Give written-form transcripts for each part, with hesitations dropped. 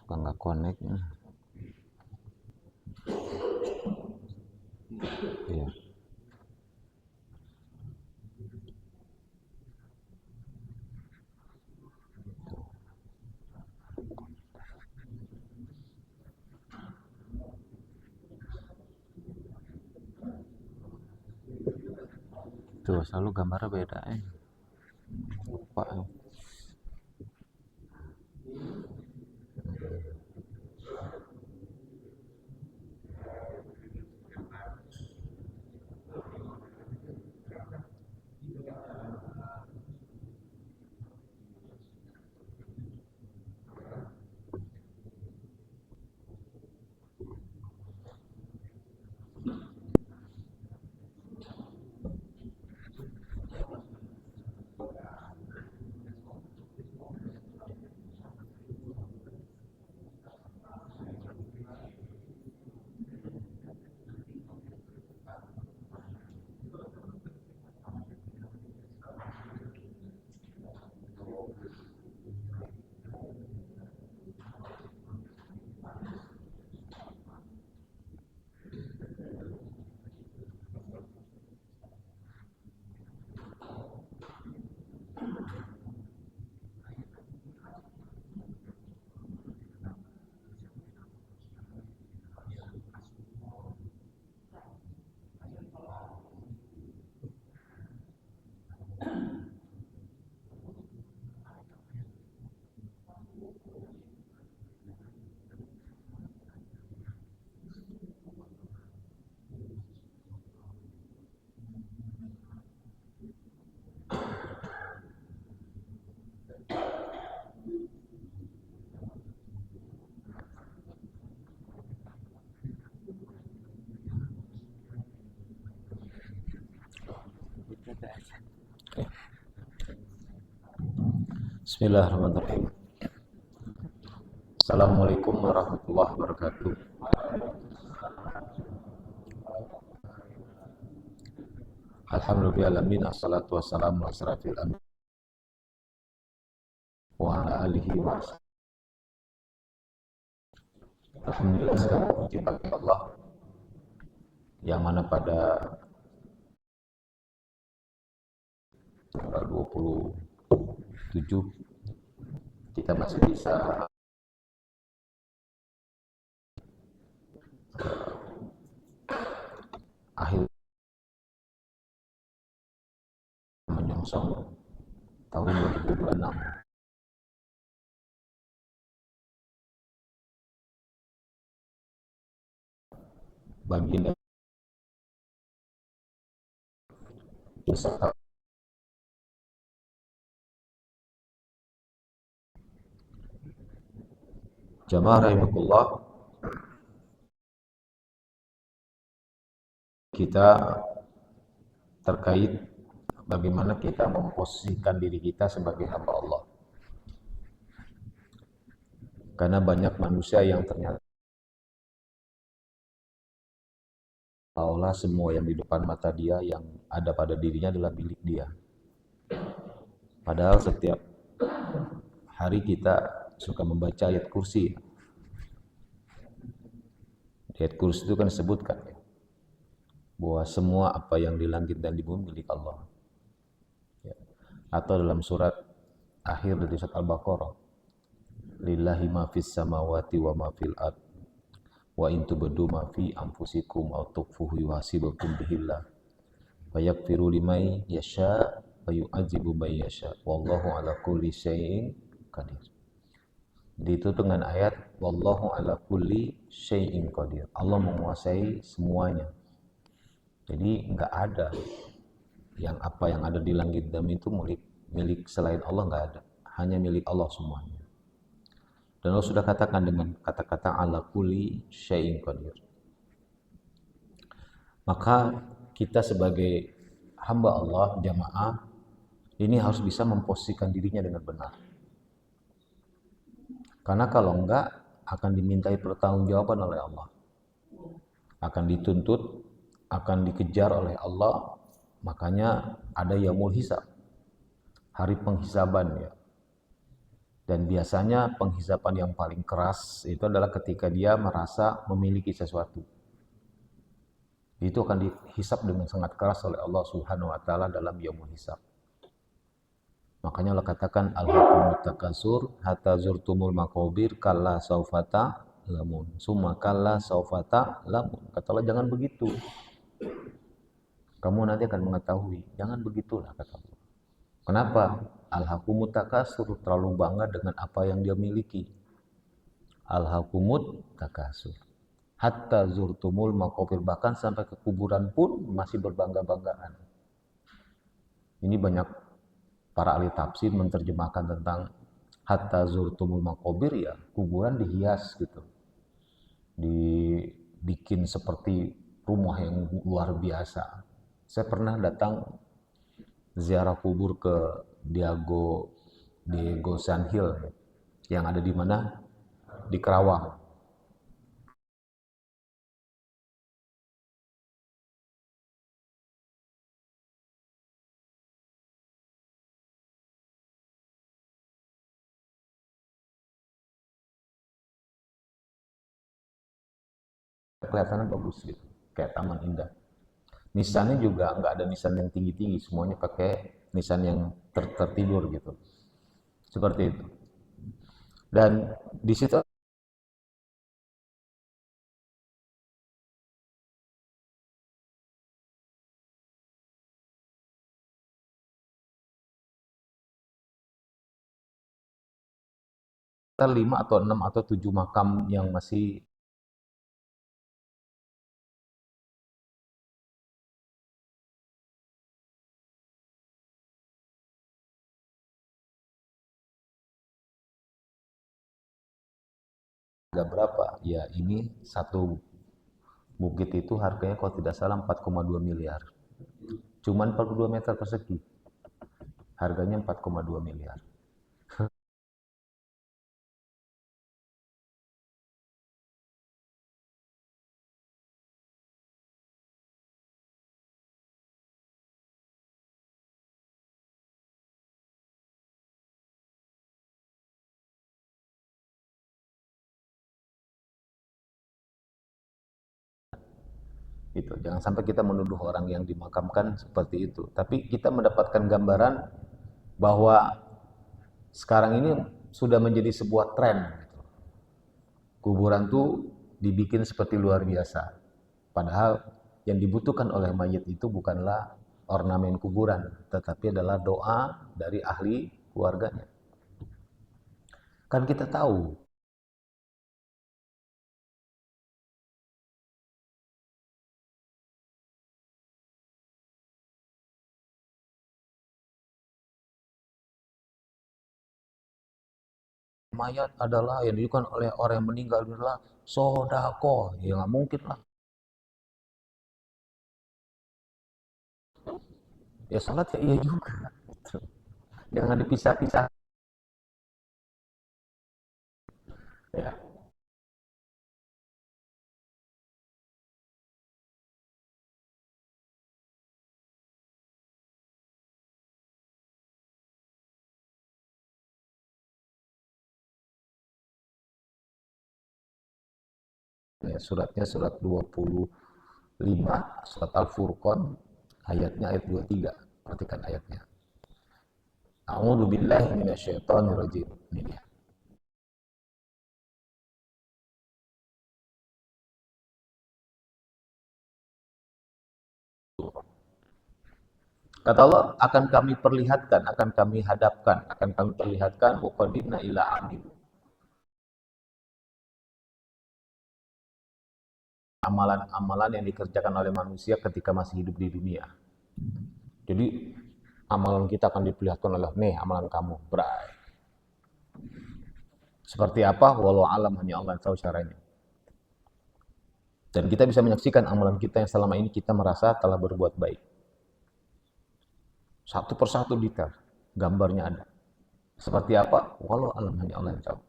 Suka nggak connect. Iya. Tuh selalu gambarnya beda lupa. Bismillahirrahmanirrahim. Assalamualaikum warahmatullahi wabarakatuh. Alhamdulillahirabbil alamin, assalatu wassalamu ala asyrafil anbiya wa ala alihi wa sahbihi. Alhamdulillah, segala puji bagi Allah yang mana pada tanggal 27 kita masih bisa akhir menyongsong tahun 2026. Baginda beserta jamaah rahimakumullah, kita terkait bagaimana kita memposisikan diri kita sebagai hamba Allah. Karena banyak manusia yang ternyata seolah semua yang di depan mata dia, yang ada pada dirinya adalah milik dia. Padahal setiap hari kita suka membaca ayat kursi. Ayat kursi itu kan disebutkan bahwa semua apa yang di langit dan di bumi milik Allah. Atau dalam surat akhir dari surat Al-Baqarah, lillahi ma fis samawati wa ma fil ard wa in tubdu ma fi anfusikum aw tukhfuhu yuhasibukum bihillah wa yaghfiru liman yasha wa yu'adzibu man yasha wallahu ala kulli syai'in qadir. Jadi itu dengan ayat wallahu ala kulli syai'in qadir. Allah menguasai semuanya. Jadi enggak ada yang apa yang ada di langit dan itu milik selain Allah, enggak ada. Hanya milik Allah semuanya. Dan Allah sudah katakan dengan kata-kata ala kulli syai'in qadir. Maka kita sebagai hamba Allah, jamaah, ini harus bisa memposisikan dirinya dengan benar. Karena kalau enggak, akan dimintai pertanggungjawaban oleh Allah. Akan dituntut, akan dikejar oleh Allah. Makanya ada yaumul hisab, hari penghisaban ya. Dan biasanya penghisaban yang paling keras itu adalah ketika dia merasa memiliki sesuatu. Itu akan dihisab dengan sangat keras oleh Allah Subhanahu wa taala dalam yaumul hisab. Makanya Allah katakan alhaakumut takasur hatta zurtumul maqabir kalla saufata lamun summa kalla saufata lamun. Kata Allah, jangan begitu. Kamu nanti akan mengetahui. Jangan begitulah, kata Allah. Kenapa? Alhaakumut takasur, terlalu bangga dengan apa yang dia miliki. Alhaakumut takasur hatta zurtumul maqabir, bahkan sampai ke kuburan pun masih berbangga-banggaan. Ini banyak para ahli tafsir menerjemahkan tentang hatta zurtumul maqabir, ya kuburan dihias gitu, dibikin seperti rumah yang luar biasa. Saya pernah datang ziarah kubur ke Diego San Hill yang ada di mana? Di Kerawang. Kelihatannya bagus gitu, kayak taman indah. Nisannya juga nggak ada nisan yang tinggi-tinggi, semuanya pakai nisan yang tertidur gitu, seperti itu. Dan di situ ada 5 atau 6 atau 7 makam yang masih ada berapa? Ya ini satu bukit itu harganya kalau tidak salah 4,2 miliar. Cuman 42 meter persegi. Harganya 4,2 miliar. Itu. Jangan sampai kita menuduh orang yang dimakamkan seperti itu. Tapi kita mendapatkan gambaran bahwa sekarang ini sudah menjadi sebuah tren. Kuburan tuh dibikin seperti luar biasa. Padahal yang dibutuhkan oleh mayit itu bukanlah ornamen kuburan, tetapi adalah doa dari ahli keluarganya. Kan kita tahu, mayat adalah yang dilakukan oleh orang yang meninggal adalah sodako. Ya nggak mungkin lah. Ya salat ya iya juga. Jangan dipisah-pisah. Ya, ya, suratnya surat 25, surat Al-Furqan, ayatnya ayat 23. Perhatikan ayatnya. A'udzu billahi minasyaitonir rajim. Ini dia. Kata Allah, akan kami perlihatkan, akan kami hadapkan, akan kami perlihatkan uqadimna ila amin. Amalan-amalan yang dikerjakan oleh manusia ketika masih hidup di dunia. Jadi amalan kita akan diperlihatkan oleh nih amalan kamu, bray. Seperti apa? Walau alam, hanya Allah tahu caranya. Dan kita bisa menyaksikan amalan kita yang selama ini kita merasa telah berbuat baik. Satu persatu detail, gambarnya ada. Seperti apa? Walau alam, hanya Allah yang tahu.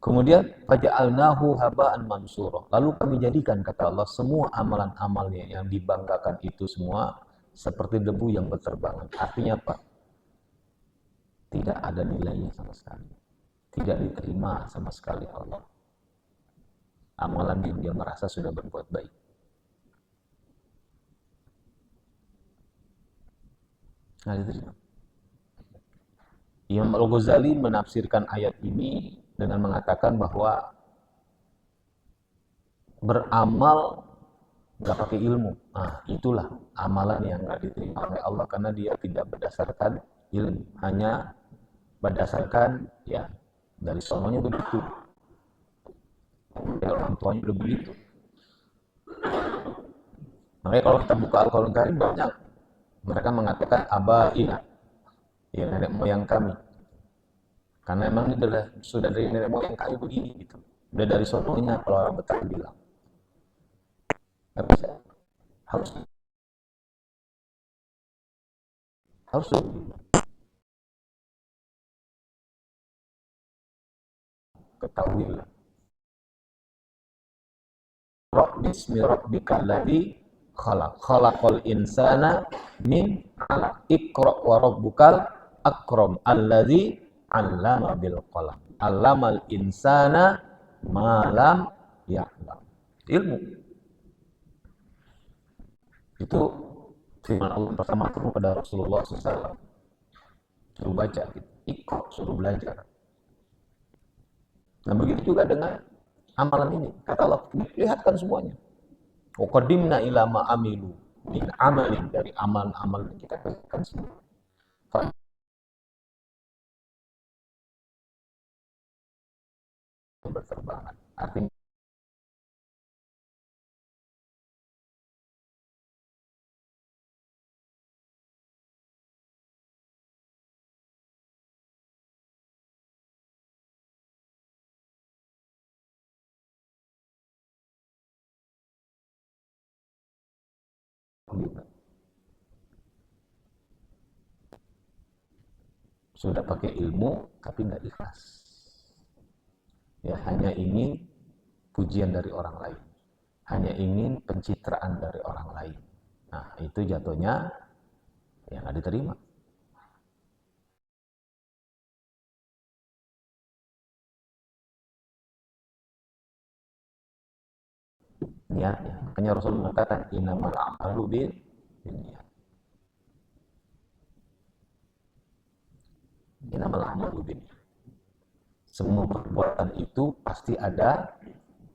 Kemudian faja'alnahu haba'an mansura. Lalu kami jadikan, kata Allah, semua amalan-amalnya yang dibanggakan itu semua seperti debu yang berterbangan. Artinya apa? Tidak ada nilainya sama sekali. Tidak diterima sama sekali Allah. Amalan yang dia merasa sudah berbuat baik. Nah, diterima. Imam Al-Ghazali menafsirkan ayat ini dengan mengatakan bahwa beramal nggak pakai ilmu. Nah, itulah amalan yang nggak diterima oleh Allah karena dia tidak berdasarkan ilmu, hanya berdasarkan ya dari sononya begitu. Ya, orang tuanya udah begitu. Makanya kalau kita buka Al-Quran Karim banyak mereka mengatakan abaina, ya nenek moyang kami. Karena emang ini sudah dari nenek moyang kami begini gitu. Udah dari sononya kalau orang Betawi bilang. Nggak bisa. Harus ketahui lah. Bismi rabbikal ladzi khalaq. Khalaqal insana min 'alaq. Iqra wa rabbukal akram alladzi 'allama bil qalam. 'Allamal insana ma lam ya'lam. Ilmu. Itu firman Allah pertama turun pada Rasulullah SAW. Suruh baca, gitu. Iqra, suruh belajar. Nah begitu juga dengan amalan ini. Kata Allah, lihatkan semuanya. Wa qadimna ila ma amilu min amalin, dari amal-amal yang kita kerjakan semua. Berterbangan. Artinya sudah pakai ilmu tapi nggak ikhlas. Ya, hanya ingin pujian dari orang lain. Hanya ingin pencitraan dari orang lain. Nah, itu jatuhnya yang nggak diterima. Niatnya. Makanya Rasul mengatakan innamal a'malu binniyat. Innamal a'malu binniyat. Semua perbuatan itu pasti ada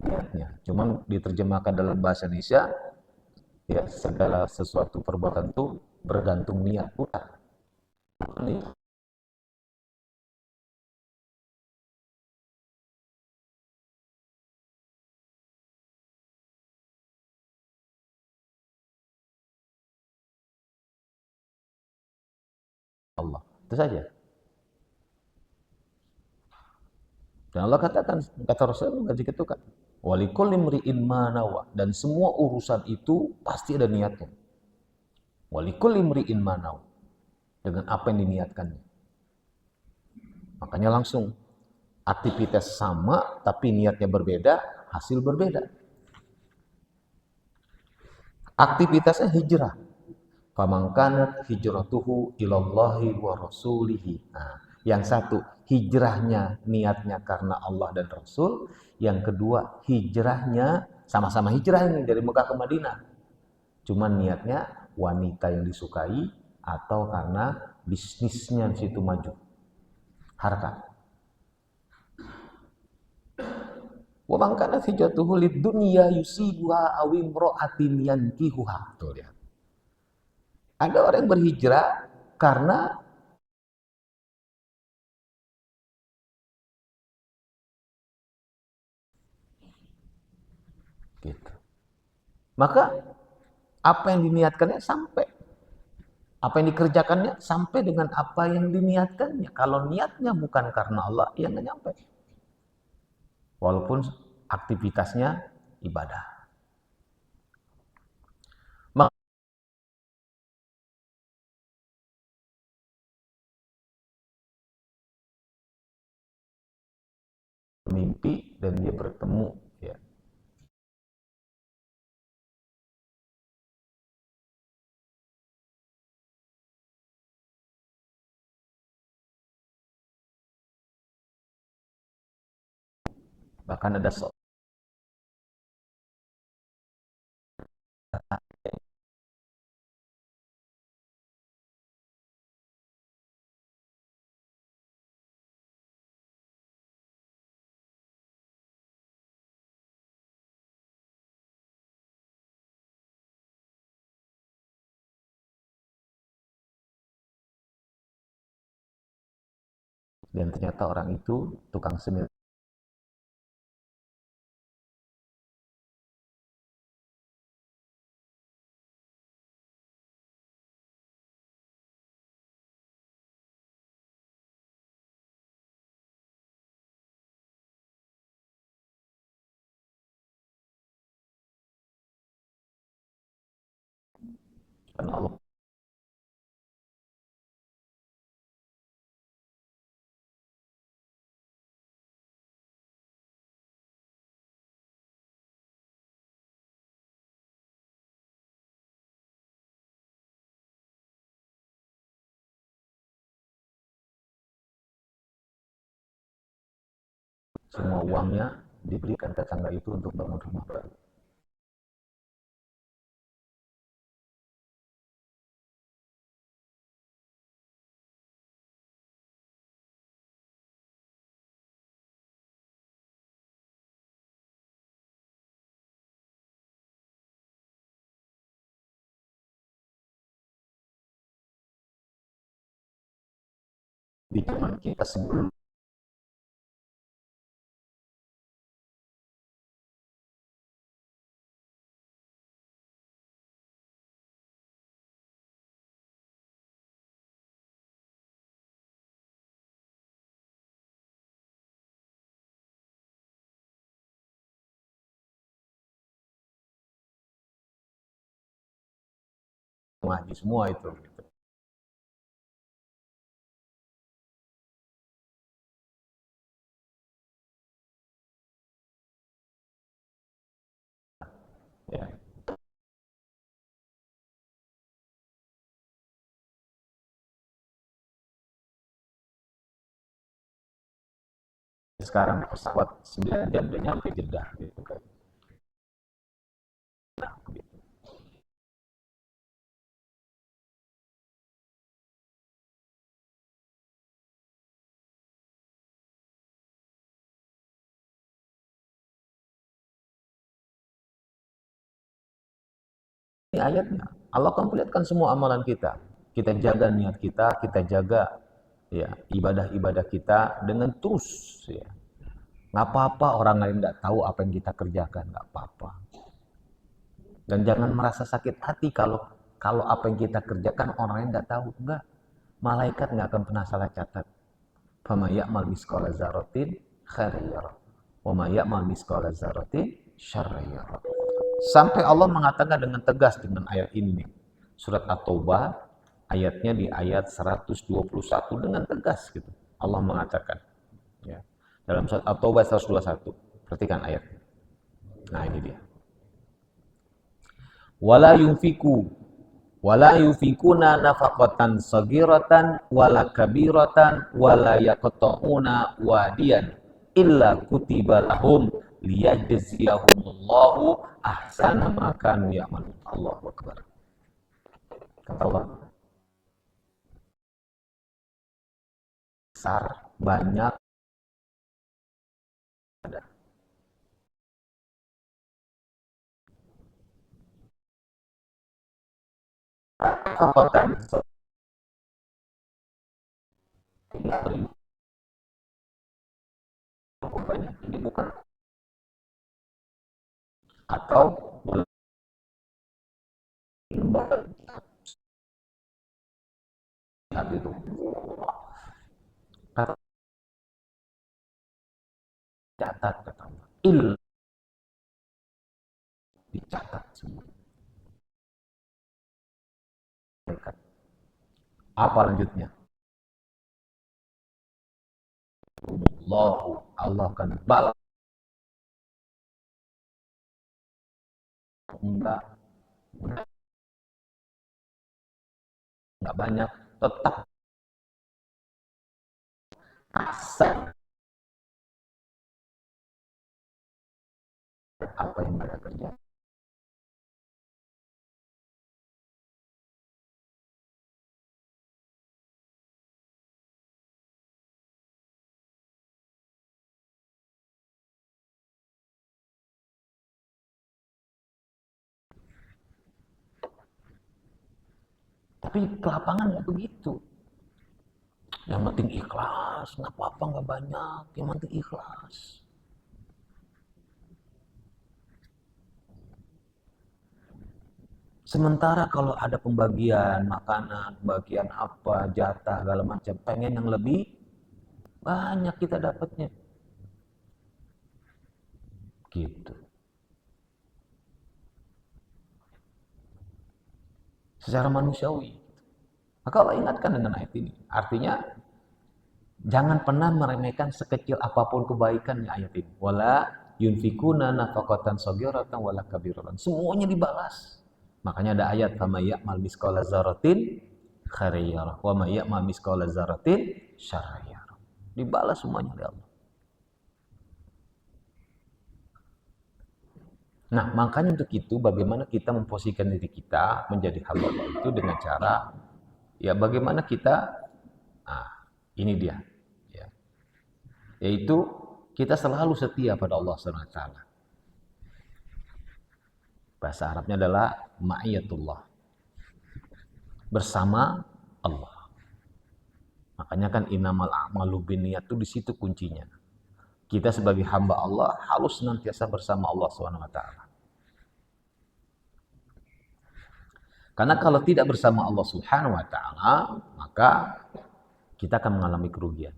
niatnya. Cuman diterjemahkan dalam bahasa Indonesia, ya segala sesuatu perbuatan itu bergantung niat, bukan. Allah. Itu saja. Dan Allah katakan, kata Rasulullah itu kan, walikul imri'in manawa, dan semua urusan itu pasti ada niatnya. Walikul imri'in manawa, dengan apa yang diniatkannya. Makanya langsung aktivitas sama tapi niatnya berbeda, hasil berbeda. Aktivitasnya hijrah. Faman kanat hijratuhu ilallahi wa rasulihi. Nah, yang satu hijrahnya niatnya karena Allah dan Rasul, yang kedua hijrahnya sama-sama hijrah ini dari Mekah ke Madinah. Cuman niatnya wanita yang disukai atau karena bisnisnya di situ maju. Harta. Wa man kanat hijratuhu lid-dunya yusibuha aw imra'atin yankihuha. Tuh lihat. Ada orang yang berhijrah karena gitu. Maka apa yang diniatkannya sampai. Apa yang dikerjakannya sampai dengan apa yang diniatkannya. Kalau niatnya bukan karena Allah, ya nggak nyampe. Walaupun aktivitasnya ibadah. bermimpi dan dia bertemu, ya. Bahkan ada dan ternyata orang itu tukang semir. Karena Allah semua uangnya diberikan tetangga itu untuk bangun rumah baru. Di zaman kita sebelum ngaji semua itu. Ya. Sekarang pesawat 9 jam udah nyampe Jeddah gitu kan. Nah, gitu. Ini ayatnya. Allah akan perlihatkan semua amalan kita. Kita jaga niat kita, kita jaga ya ibadah-ibadah kita dengan terus ya. Nggak apa-apa orang lain nggak tahu apa yang kita kerjakan, nggak apa-apa. Dan jangan merasa sakit hati kalau kalau apa yang kita kerjakan orang lain nggak tahu, enggak. Malaikat nggak akan pernah salah catat. Fama ya'mal misqala dzarratin khairan yarah. Wa ma ya'mal misqala dzarratin syarran yarah. Sampai Allah mengatakan dengan tegas dengan ayat ini nih. Surat At-Taubah ayatnya di ayat 121 dengan tegas gitu. Allah mengatakan ya. Dalam surat At-Taubah 121. Perhatikan ayatnya. Nah, ini dia. Wala yunfikuna nafaqatan sagiratan wala kabiratan wala yaqta'una wadiyan illa kutiba lahum liyajziyahumullahu ahsana ma kanu ya'malun. Allahu akbar. Kata Allah, besar banyak ada. Apakah ini bukan atau itu kata catat kata Allah dicatat semua. Apa lanjutnya? Allah akan balas enggak, enggak banyak, tetap rasa apa yang mereka kerjakan. Tapi ke lapangan nggak begitu. Yang penting ikhlas, nggak apa-apa nggak banyak, yang penting ikhlas. Sementara kalau ada pembagian makanan, pembagian apa, jatah, segala macam, pengen yang lebih banyak kita dapatnya. Gitu. Secara manusiawi. Maka Allah ingatkan dengan ayat ini. Artinya, jangan pernah meremehkan sekecil apapun kebaikannya ayat ini. Wala yunfikuna nafaqatan saghiratan wala kabiratan. Semuanya dibalas. Makanya ada ayat fama ya'mal misqala dzarratin khairan yarah wa may ya'mal misqala dzarratin syarran yarah. Dibalas semuanya oleh Allah. Nah, makanya untuk itu bagaimana kita memposisikan diri kita menjadi hamba Allah itu dengan cara ya bagaimana kita ini dia ya, yaitu kita selalu setia pada Allah Subhanahu wa taala. Bahasa Arabnya adalah ma'iyatullah, bersama Allah. Makanya kan innamal a'malu binniyat itu di situ kuncinya. Kita sebagai hamba Allah harus senantiasa bersama Allah Subhanahu wa taala. Karena kalau tidak bersama Allah Subhanahu wa taala, maka kita akan mengalami kerugian.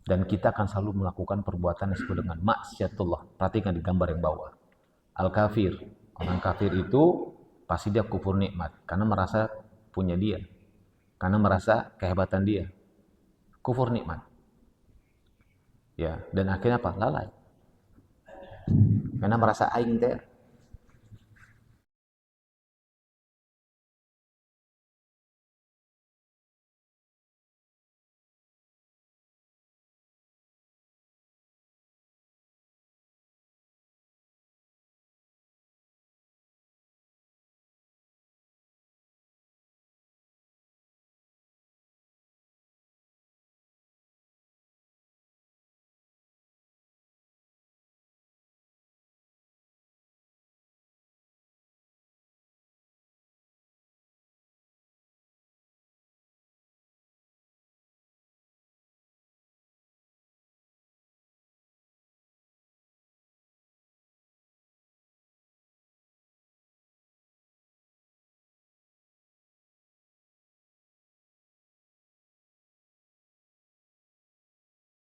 Dan kita akan selalu melakukan perbuatan yang disebut dengan maksiatullah. Perhatikan di gambar yang bawah. Al-kafir. Orang kafir itu pasti dia kufur nikmat. Karena merasa punya dia. Karena merasa kehebatan dia. Kufur nikmat. Ya, dan akhirnya apa? Lalai. Karena merasa aing teh.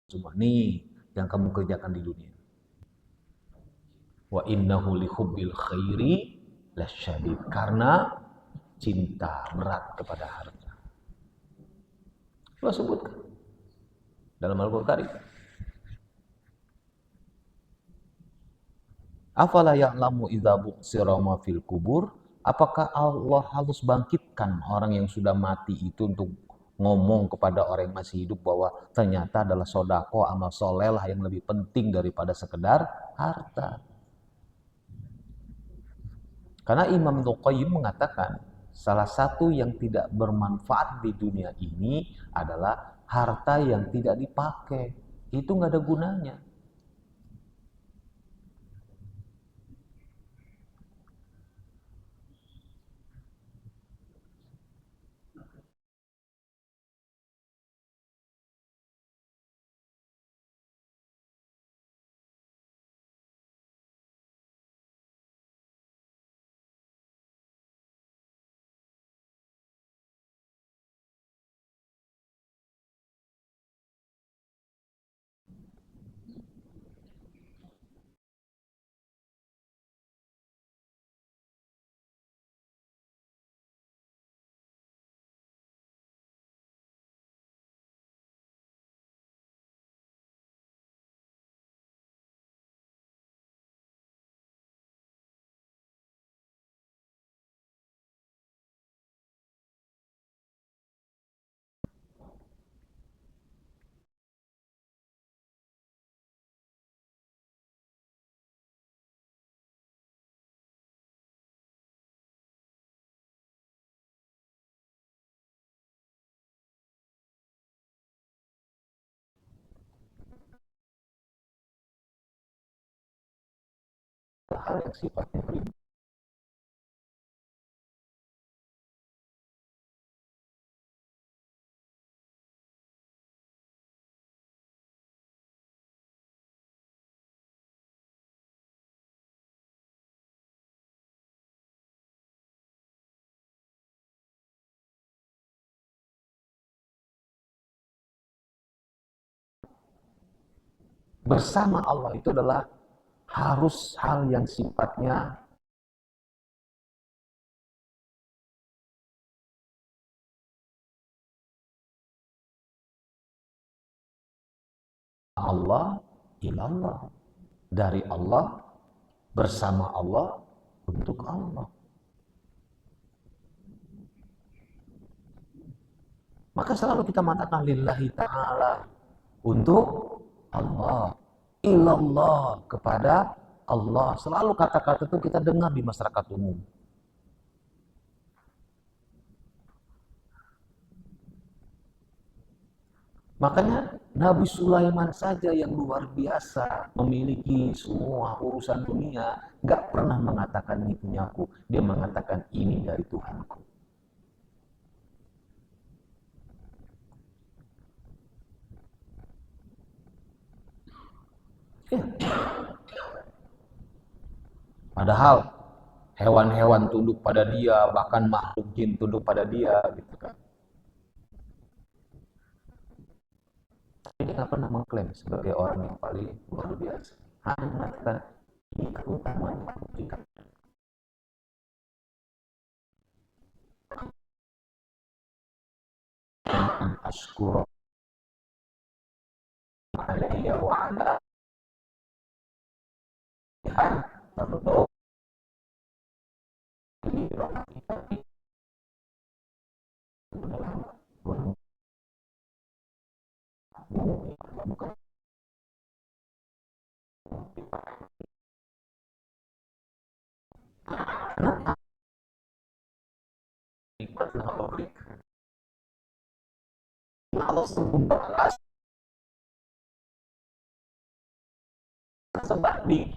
Cuma nih yang kamu kerjakan di dunia. Wa innahu li hubbil khairi lasyadid. Karena cinta berat kepada harta. Allah sebutkan dalam Al-Qur'an Karim. Afala ya'lamu idza bu'sira ma fil kubur? Apakah Allah harus bangkitkan orang yang sudah mati itu untuk ngomong kepada orang yang masih hidup bahwa ternyata adalah sodako amal soleh lah yang lebih penting daripada sekedar harta. Karena Imam Al-Qayyim mengatakan salah satu yang tidak bermanfaat di dunia ini adalah harta yang tidak dipakai. Itu nggak ada gunanya. hal yang sifatnya pribadi. Bersama Allah itu adalah harus hal yang sifatnya Allah ilallah, dari Allah, bersama Allah, untuk Allah. Maka selalu kita mengatakan lillahi ta'ala, untuk Allah, ilallah, kepada Allah. Selalu kata-kata itu kita dengar di masyarakat umum. Makanya Nabi Sulaiman saja yang luar biasa, memiliki semua urusan dunia, gak pernah mengatakan ini punyaku. Dia mengatakan ini dari Tuhanku. Ya. Padahal hewan-hewan tunduk pada dia, bahkan makhluk jin tunduk pada dia, gitu kan. Dia nggak pernah mengklaim sebagai orang yang paling luar biasa. Hanya mengatakan ini keutamaan yang aku berikan. Ashkura alaiya wa ala tertutup di rahmatika bukan nikmat yang Allah berikan. Allah membalas sebanding.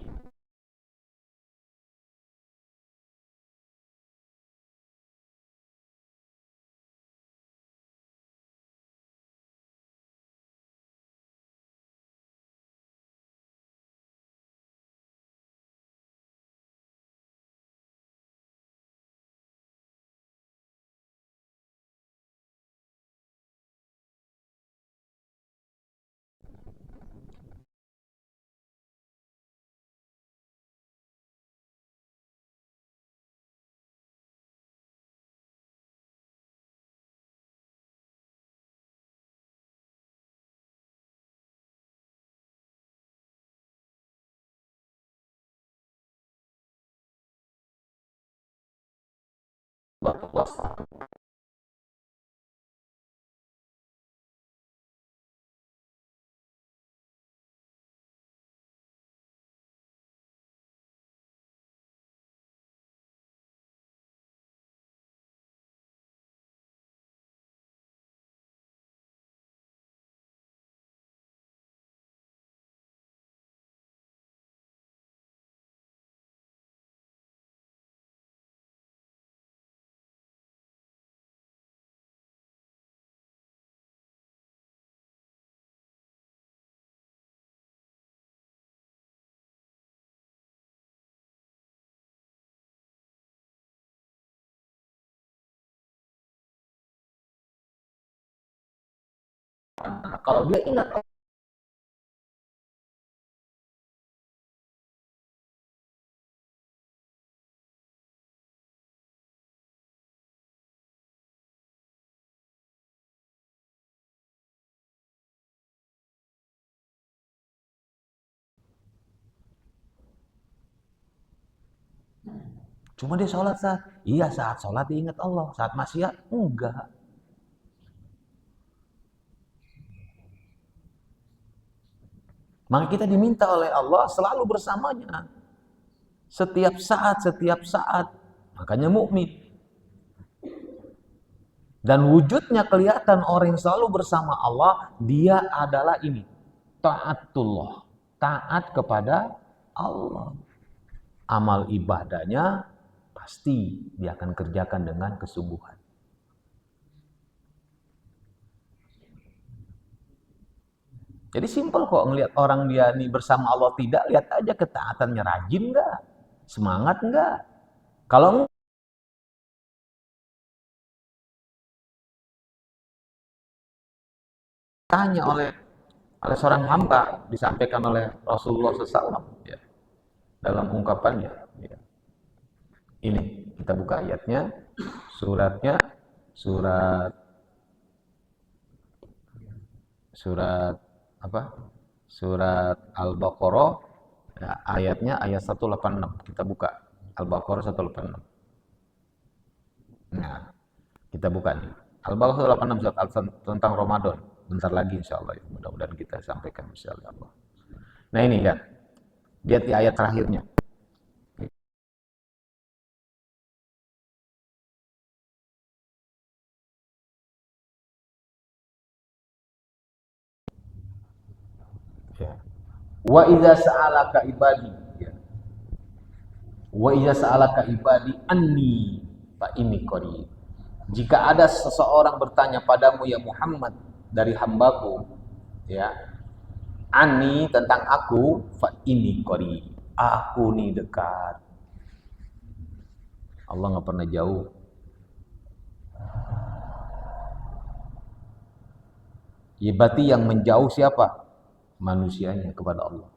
Kalau dia ingat, cuma dia sholat saat sholat dia ingat Allah, saat maksiat enggak. Maka kita diminta oleh Allah selalu bersamanya. Setiap saat. Makanya mukmin. Dan wujudnya kelihatan orang yang selalu bersama Allah, dia adalah ini, taatullah, taat kepada Allah. amal ibadahnya pasti dia akan kerjakan dengan kesungguhan. Jadi simpel kok ngelihat orang dia nih bersama Allah tidak, lihat aja ketaatannya rajin nggak, semangat nggak. Kalau tanya oleh seorang hamba disampaikan oleh Rasulullah SAW ya, dalam ungkapannya. Ya. Ini kita buka ayatnya, suratnya, surat surat apa? Surat Al-Baqarah ya, ayatnya ayat 186. Kita buka Al-Baqarah 186. Nah, kita buka nih. Al-Baqarah 186 surat tentang Ramadan. Bentar lagi insyaallah ya. Mudah-mudahan kita sampaikan insyaallah. Nah, ini kan. Lihat di ayat terakhirnya. Ya. Wa idza sa'alaka ibadi ya. Wa idza sa'alaka ibadi anni fa inni qarib. Jika ada seseorang bertanya padamu ya Muhammad dari hambaku ya, ani tentang aku fa inni qarib. Aku nih dekat. Allah nggak pernah jauh. Ya berarti yang menjauh siapa? Manusianya kepada Allah.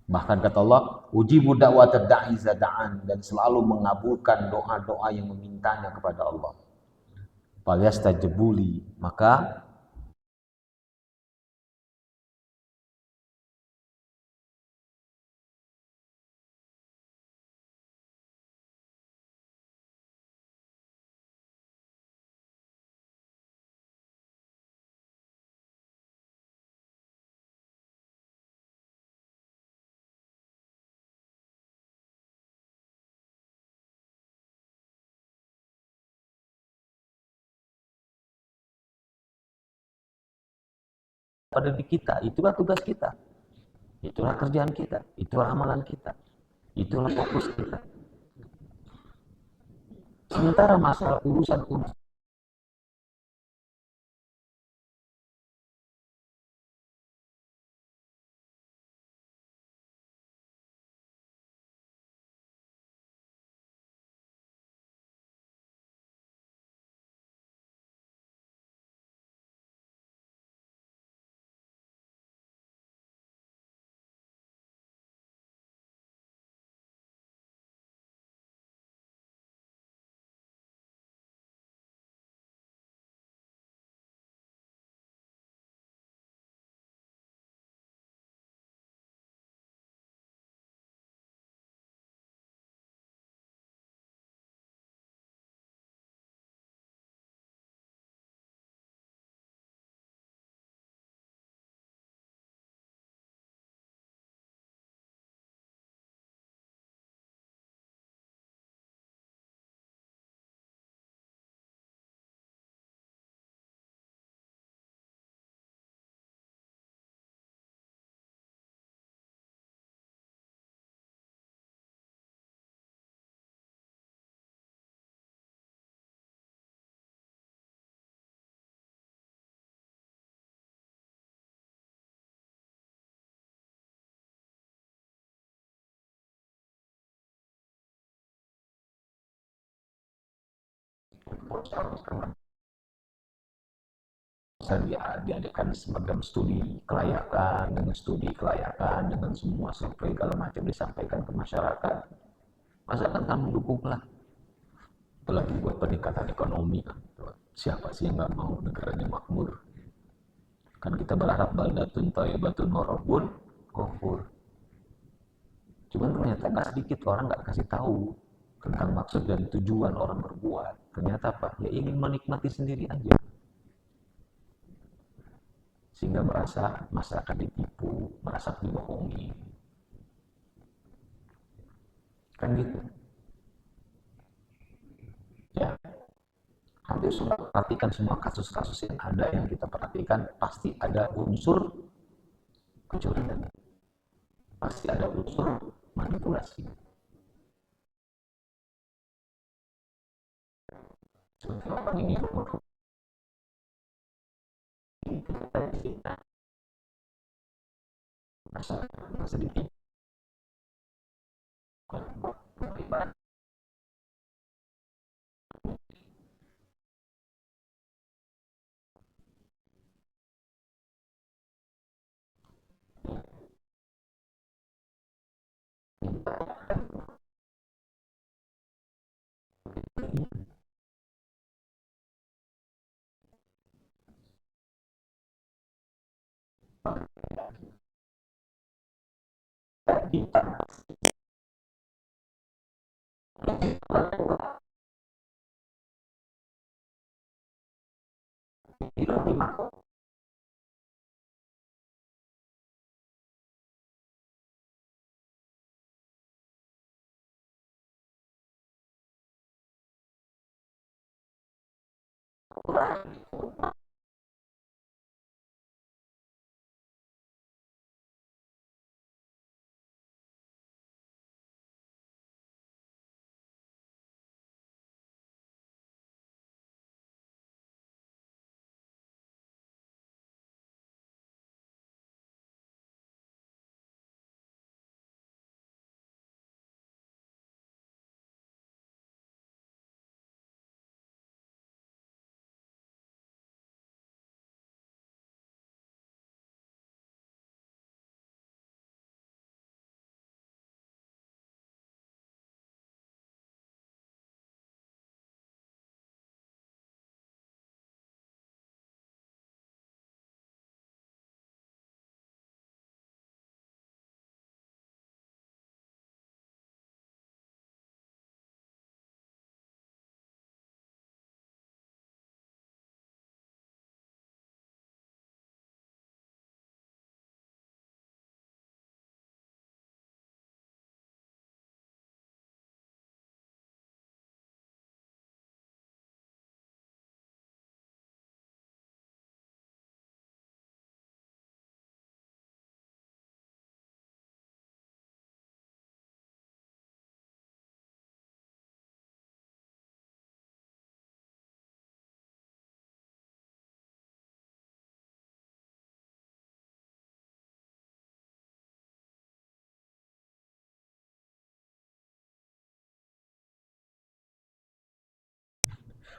Bahkan kata Allah, ujibu da'watad da'i idza da'an, dan selalu mengabulkan doa-doa yang memintanya kepada Allah. Falyastajibuli, maka pada diri kita, itulah tugas kita. Itulah kerjaan kita, itulah amalan kita, itulah fokus kita. Sementara masalah urusan diadakan semacam studi kelayakan, dengan semua survei segala macam disampaikan ke masyarakat. Masyarakat kan mendukunglah, apalagi buat peningkatan ekonomi kan. Siapa sih yang nggak mau negaranya makmur? Kan kita berharap baldatun thayyibatun wa rabbun ghafur. Cuman ternyata nggak sedikit orang nggak kasih tahu tentang maksud dan tujuan orang berbuat. Ternyata apa? Ya ingin menikmati sendiri aja. Sehingga merasa masyarakat ditipu, merasa dibohongi. Kan gitu. Ya, hampir semua perhatikan semua kasus-kasus yang ada, yang kita perhatikan pasti ada unsur kecurigaan, pasti ada unsur manipulasi. Orang ini masa ditinggal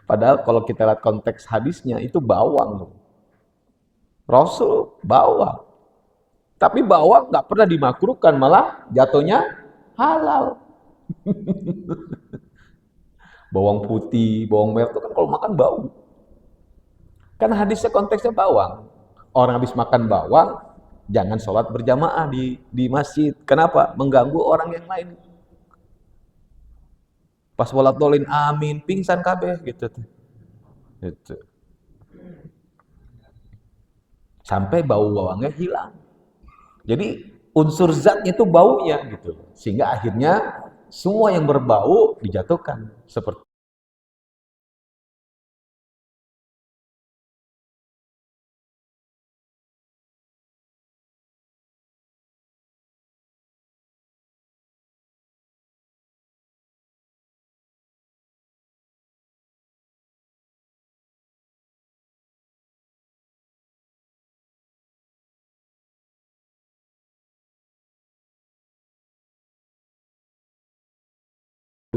Padahal kalau kita lihat konteks hadisnya itu bawang. Rasul bawang. Tapi bawang nggak pernah dimakruhkan, malah jatuhnya halal. Bawang putih, bawang merah itu kan kalau makan bau. Kan hadisnya konteksnya bawang. Orang habis makan bawang, jangan sholat berjamaah di masjid. Kenapa? Mengganggu orang yang lain. Pas sholat dolin amin, pingsan kabeh gitu tuh. Gitu. Sampai bau bawangnya hilang. Jadi unsur zatnya itu baunya gitu. Sehingga akhirnya semua yang berbau dijatuhkan. Seperti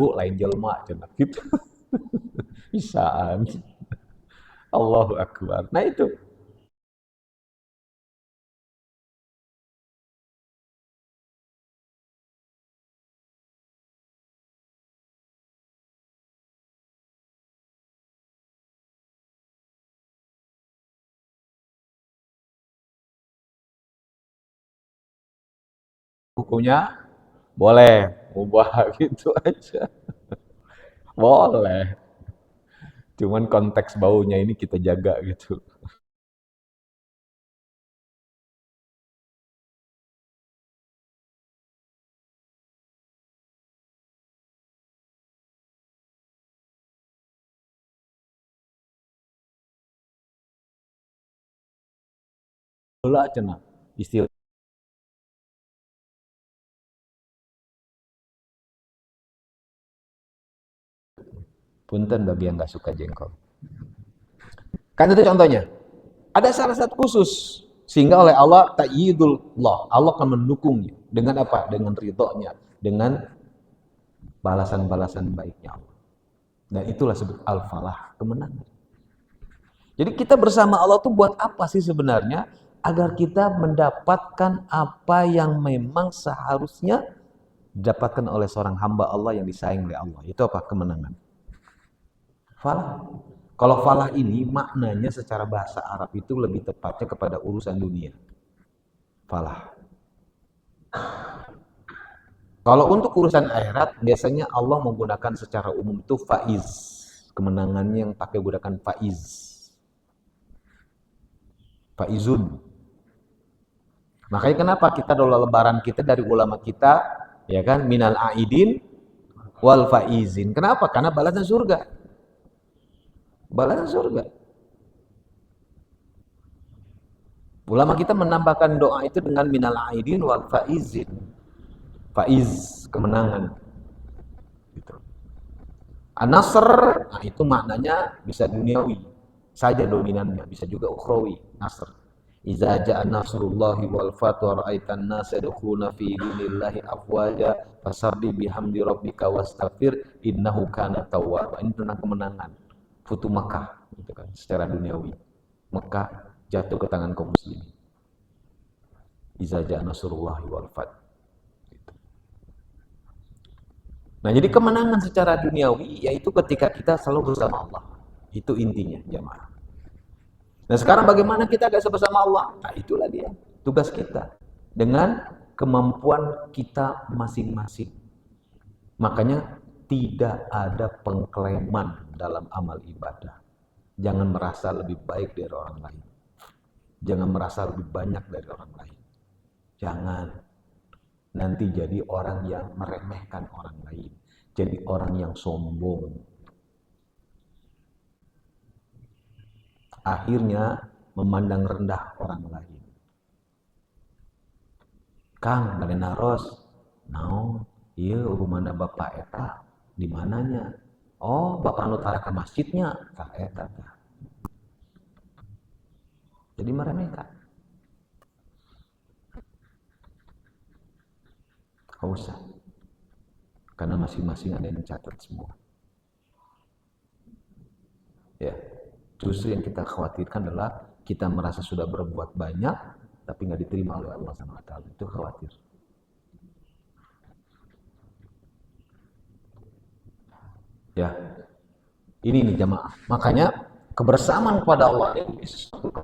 itu lain jelma cenah gitu. Bisaan. Allahu Akbar. Nah itu. Hukumnya boleh, mubah gitu aja. Boleh. Cuman konteks baunya ini kita jaga gitu. Heula cenah. Istilah Punten bagi yang nggak suka jengkol. Kan itu contohnya. Ada syarat khusus sehingga oleh Allah ta'yidullah. Allah akan mendukungnya dengan apa? Dengan ridhonya, dengan balasan-balasan baiknya Allah. Dan itulah sebut al-falah, kemenangan. Jadi kita bersama Allah tuh buat apa sih sebenarnya? Agar kita mendapatkan apa yang memang seharusnya didapatkan oleh seorang hamba Allah yang disayang oleh Allah. Itu apa? Kemenangan. Falah. Kalau falah ini maknanya secara bahasa Arab itu lebih tepatnya kepada urusan dunia. Falah. Kalau untuk urusan akhirat, biasanya Allah menggunakan secara umum itu faiz. Kemenangannya yang pakai gunakan faiz. Faizun. Makanya kenapa kita doa lebaran kita dari ulama kita, ya kan, minal aidin wal faizin. Kenapa? Karena balasan surga. Balasan surga. Ulama kita menambahkan doa itu dengan minal aidin wal faizin. Faiz, kemenangan. Gitu. An-Nasr, nah itu maknanya bisa duniawi saja dominannya, bisa juga ukhrawi, nasr. Iza ja'a nasrullahi wal fath wa ra'aitan nasa yadkhuluna fi dinillahi afwaja fasabbih bihamdi rabbika wastaghfir innahu kana tawwaba. Ini tentang kemenangan. Futu Makkah gitu kan, secara duniawi. Mekah jatuh ke tangan kaum muslimin. Iza ja'a nasrullahi wal fath. Nah, jadi kemenangan secara duniawi yaitu ketika kita selalu bersama Allah. Itu intinya, jamaah. Nah, sekarang bagaimana kita bisa bersama Allah? Nah, itulah dia tugas kita dengan kemampuan kita masing-masing. Makanya tidak ada pengklaiman dalam amal ibadah. Jangan merasa lebih baik dari orang lain. Jangan merasa lebih banyak dari orang lain. Jangan. Nanti jadi orang yang meremehkan orang lain. Jadi orang yang sombong. Akhirnya memandang rendah orang lain. Kang, bade naros. Naon? Ieu rumahna bapak eta di mananya? Oh, bapak nu tara ka masjidnya ka eta tah. Jadi meremehkan. Gak usah. Karena masing-masing ada yang mencatat semua. Ya, justru yang kita khawatirkan adalah kita merasa sudah berbuat banyak, tapi nggak diterima oleh Allah SWT. Itu khawatir. Ya, ini nih jamaah. Makanya kebersamaan kepada Allah ini sesuatu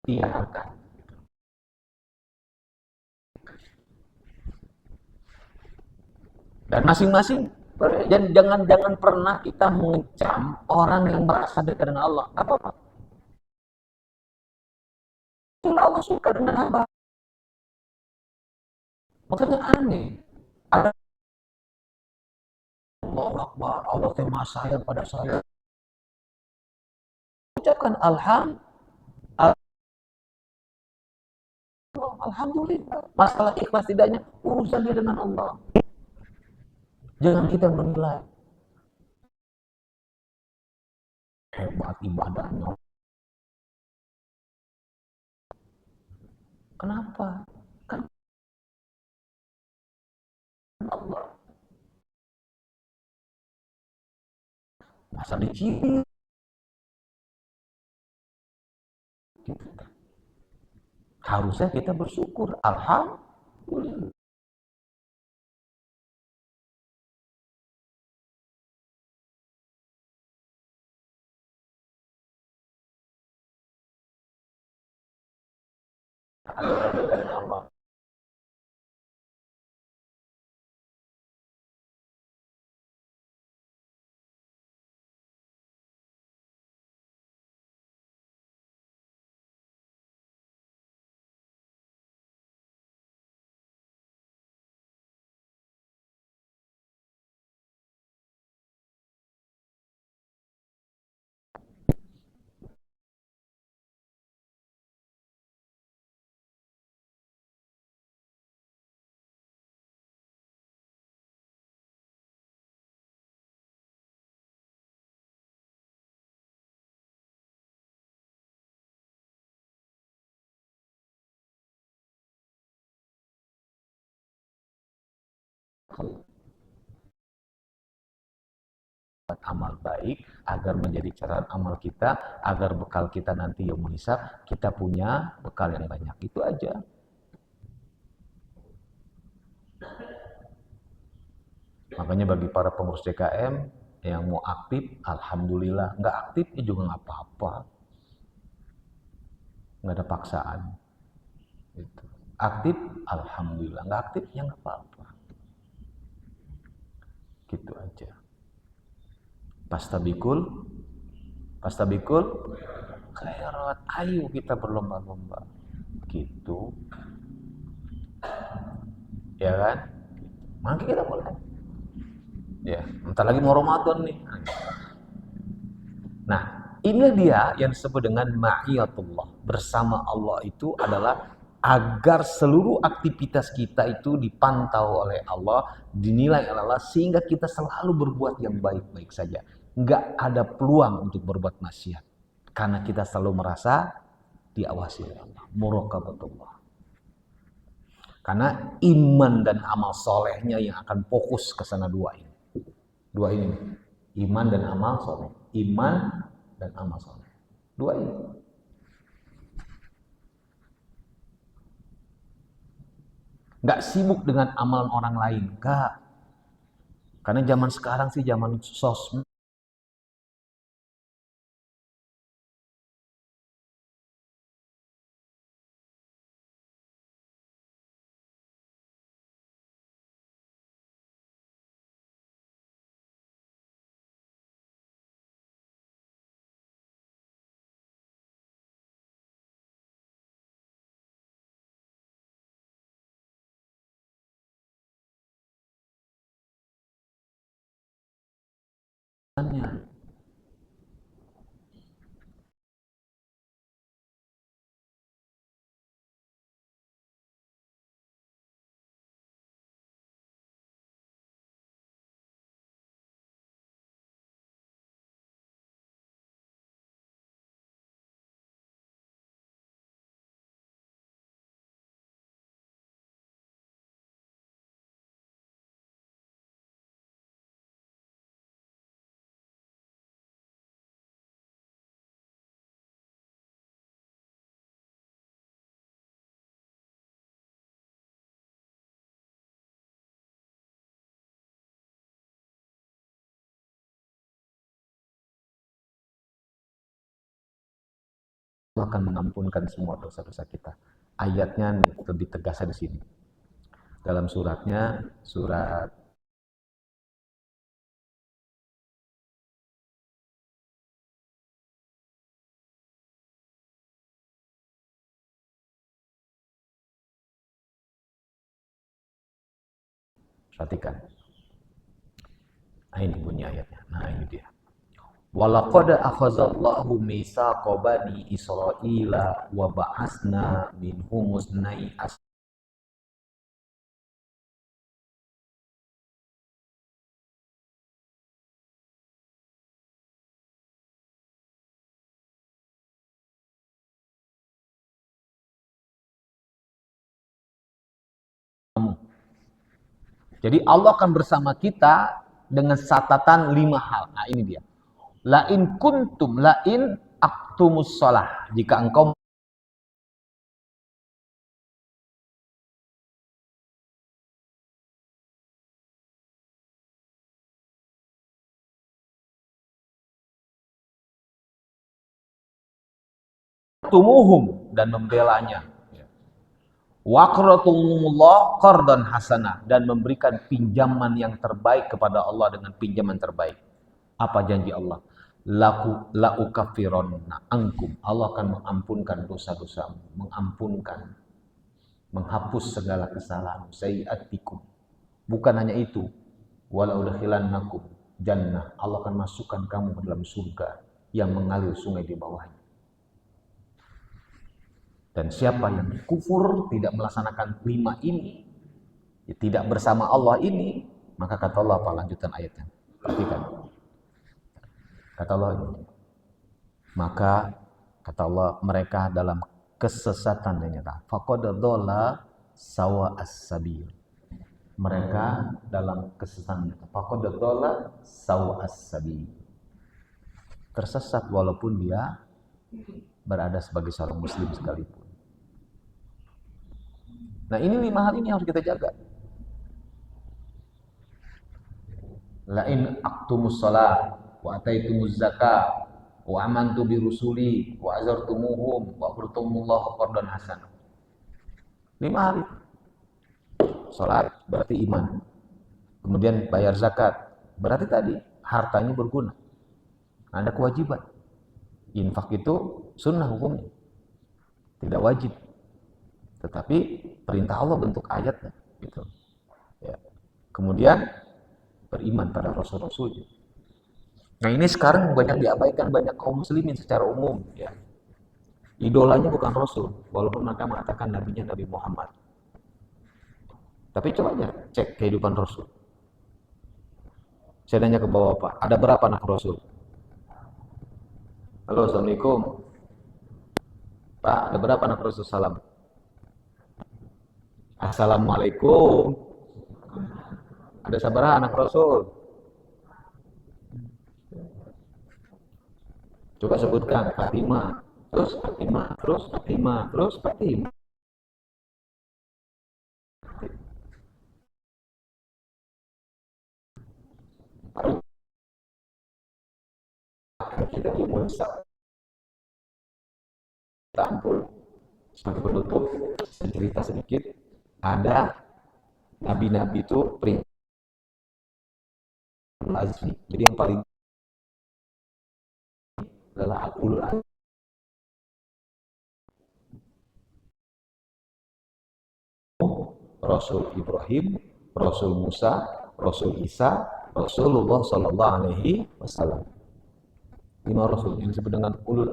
kebiasaan. Dan masing-masing jangan pernah kita mengecam orang yang merasa dekat dengan Allah. Apa-apa. Itulah Allah suka dengan hamba. Makanya aneh. Ada Allah Akbar, Allah tema sayang pada saya. Ucapkan alhamdulillah. Masalah ikhlas tidaknya urusan dia dengan Allah. Jangan kita menilai hebat ibadahnya. Kenapa? Kan Allah. Masa dicibir. Harusnya kita bersyukur. Alhamdulillah. Allah. amal baik agar menjadi catatan amal kita, agar bekal kita nanti yang hisab kita punya bekal yang banyak. Itu aja. Makanya bagi para pengurus DKM yang mau aktif, alhamdulillah. Nggak aktif ya juga nggak apa-apa, nggak ada paksaan. Gitu. Aktif, alhamdulillah. Nggak aktif ya nggak apa-apa. Gitu aja. Pastabikul khairat. Ayo kita berlomba-lomba. Gitu. Ya kan? Maka kita mulai. Ya, bentar lagi mau Ramadan nih. Nah, ini dia yang disebut dengan ma'iyatullah. Bersama Allah itu adalah agar seluruh aktivitas kita itu dipantau oleh Allah, dinilai oleh Allah, sehingga kita selalu berbuat yang baik-baik saja. Nggak ada peluang untuk berbuat maksiat. Karena kita selalu merasa diawasi oleh Allah. Muraqabatullah. Karena iman dan amal solehnya yang akan fokus ke sana dua ini. Dua ini. Iman dan amal soleh. Iman dan amal soleh. Dua ini. Nggak sibuk dengan amalan orang lain. Nggak. Karena zaman sekarang sih zaman sosmed. Allah akan mengampunkan semua dosa-dosa kita. Ayatnya lebih tegas di sini. Dalam suratnya, surat perhatikan. Nah, ini bunyi ayatnya. Nah, ini dia. Walaqad akhadallahu mitsaqa bani Israila wa ba'asna minhum musnai asnamu. Jadi Allah akan bersama kita dengan catatan 5 hal. Nah, ini dia. Lain kuntum lain aktumus shalah. Jika engkau tumuhum dan membelanya. Waqratullah qardan hasanah dan memberikan pinjaman yang terbaik kepada Allah dengan pinjaman terbaik. Apa janji Allah? La ukaffiranna ankum. Allah akan mengampunkan dosa-dosamu, mengampunkan, menghapus segala kesalahan, sayiatikum. Bukan hanya itu, walau dakhilannakum jannah. Allah akan masukkan kamu ke dalam surga yang mengalir sungai di bawahnya. Dan siapa yang kufur, tidak melaksanakan 5 ini, ya, tidak bersama Allah ini, maka kata Allah apa lanjutan ayatnya? Perhatikan. Kata Allah ini, maka kata Allah mereka dalam kesesatan dan nyata. Faqad dhalla sawa as-sabil. mereka dalam kesesatan. Faqad dhalla sawa'as sabil. Tersesat walaupun dia berada sebagai seorang muslim sekalipun. Nah, ini 5 hal ini harus kita jaga. La'in aqtumus shalah wa ataitumuz zakah wa amantu bi rusuli wa azartumuhum wa qurtumullaha qardan hasan. 5 hal itu. Salat berarti iman. Kemudian bayar zakat, berarti tadi hartanya berguna. Ada kewajiban. Infak itu sunnah hukumnya, tidak wajib. Tetapi perintah Allah bentuk ayatnya, gitu. Ya. Kemudian beriman pada Rasul-Rasul. Nah, ini sekarang banyak diabaikan banyak kaum muslimin secara umum. Ya. Idolanya bukan Rasul, walaupun mereka mengatakan nabinya Nabi Muhammad. Tapi coba aja cek kehidupan Rasul. Saya tanya ke Bapak, ada berapa anak Rasul? Halo, Assalamualaikum. Pak, ada berapa anak Rasul? Salam. Assalamualaikum. Ada sabaraha anak Rasul? Coba sebutkan. Fatimah, terus Fatimah, terus Fatimah, terus Fatimah. Kita dimulai tampul sebagai penutup cerita sedikit. Ada nabi-nabi itu perintah azmi. Jadi yang paling adalah ulul azmi. Rasul Ibrahim, Rasul Musa, Rasul Isa, Rasulullah Sallallahu Alaihi Wasallam. 5 Rasul yang disebut dengan ulul.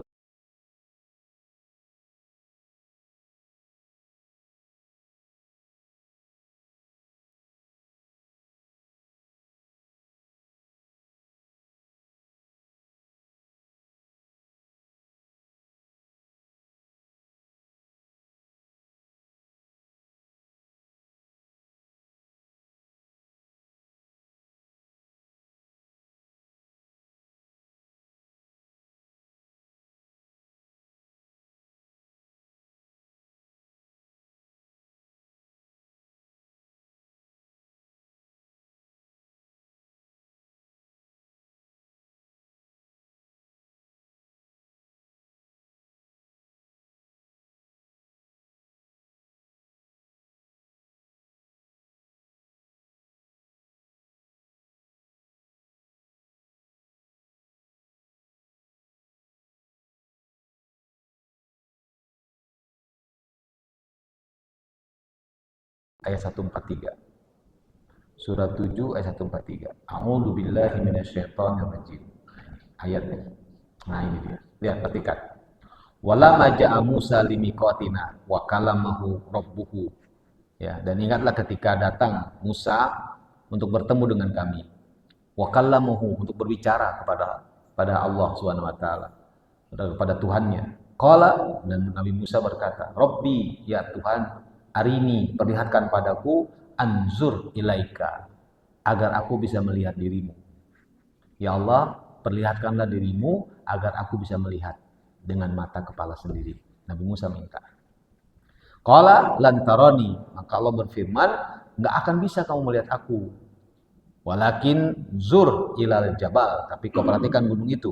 Ayat 143. Surah 7 ayat 143. A'udzu billahi minasyaitonir rajim. Ayatnya. Nah, ini dia. Lihat, perhatikan. Walamma ja'a Musa limiqatina wa kalamahu rabbuhu. Ya, dan ingatlah ketika datang Musa untuk bertemu dengan kami. Wa kallamahu, untuk berbicara kepada Allah Subhanahu wa taala, kepada Tuhannya. Qala, dan Nabi Musa berkata, Rabbi, ya Tuhan, arini, perlihatkan padaku, anzur ilaika, agar aku bisa melihat dirimu. Ya Allah, perlihatkanlah dirimu agar aku bisa melihat dengan mata kepala sendiri. Nabi Musa minta. Qala lan tarani, maka Allah berfirman, enggak akan bisa kamu melihat aku. Walakin zur ilal jabal, tapi kau perhatikan gunung itu.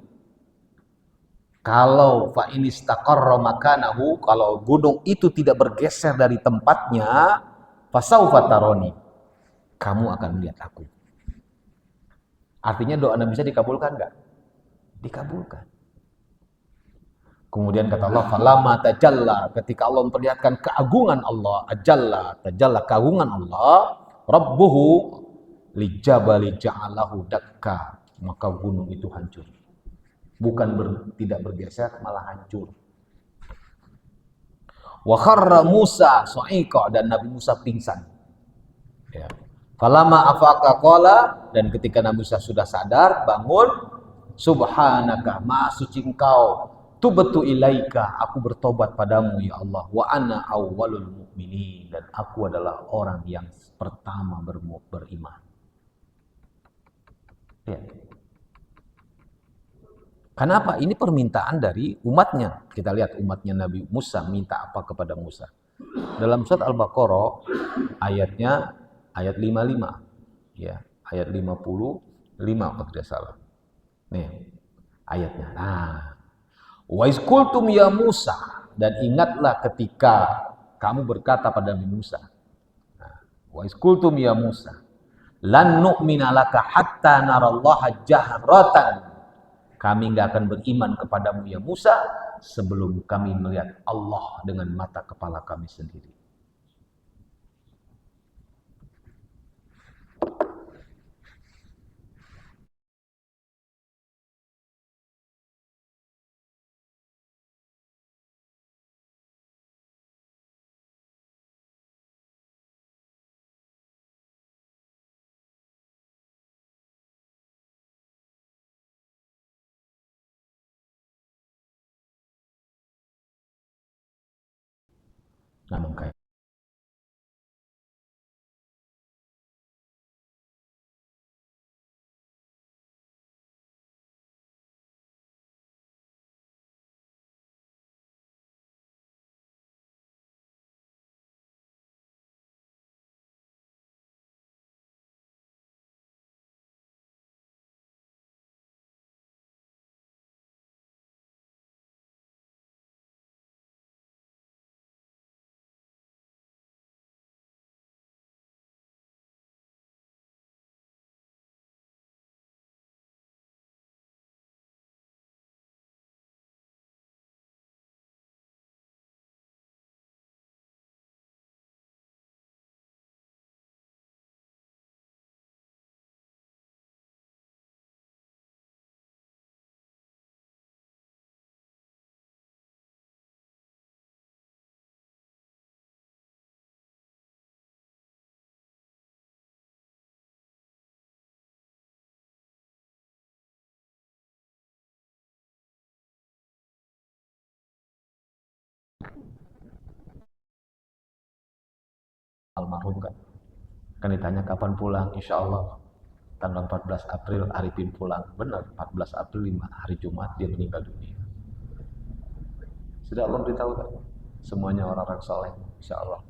Kalau fa in istaqarra makanahu, kalau gunung itu tidak bergeser dari tempatnya, fasaufa tarani, kamu akan melihat aku. Artinya doa Nabi Musa dikabulkan enggak? Dikabulkan. Kemudian kata Allah, falamma tajalla, ketika Allah memperlihatkan keagungan Allah, tajalla keagungan Allah, rabbuhu lijabali ja'alahu dakka, maka gunung itu hancur. Bukan tidak bergeser, malah hancur. Wa kharra Musa sa'iqa, dan Nabi Musa pingsan. Ya. Falamma afaqa qala, dan ketika Nabi Musa sudah sadar, bangun, subhanaka, maha suci engkau, tubtu ilaika, aku bertobat padamu ya Allah, wa ana awwalul mu'minin, dan aku adalah orang yang pertama beriman. Ya. Kenapa? Ini permintaan dari umatnya. Kita lihat umatnya Nabi Musa minta apa kepada Musa. Dalam surat Al-Baqarah ayatnya ayat 55. Ya, ayat 55 kalau tidak salah. Nih, ayatnya. Nah, wa iskultum ya Musa, dan ingatlah ketika kamu berkata pada Nabi Musa. Nah, wa iskultum ya Musa, lan nu'mina laka hatta narallaha jahratan. Kami enggak akan beriman kepadamu ya Musa sebelum kami melihat Allah dengan mata kepala kami sendiri. Nah, makanya almarhum kan ditanya kapan pulang, insya Allah tanggal 14 April Arifin pulang. Benar, 14 April 5 hari Jumat dia meninggal dunia. Sudah Allah beritahu kan? Semuanya orang-orang soleh, insya Allah.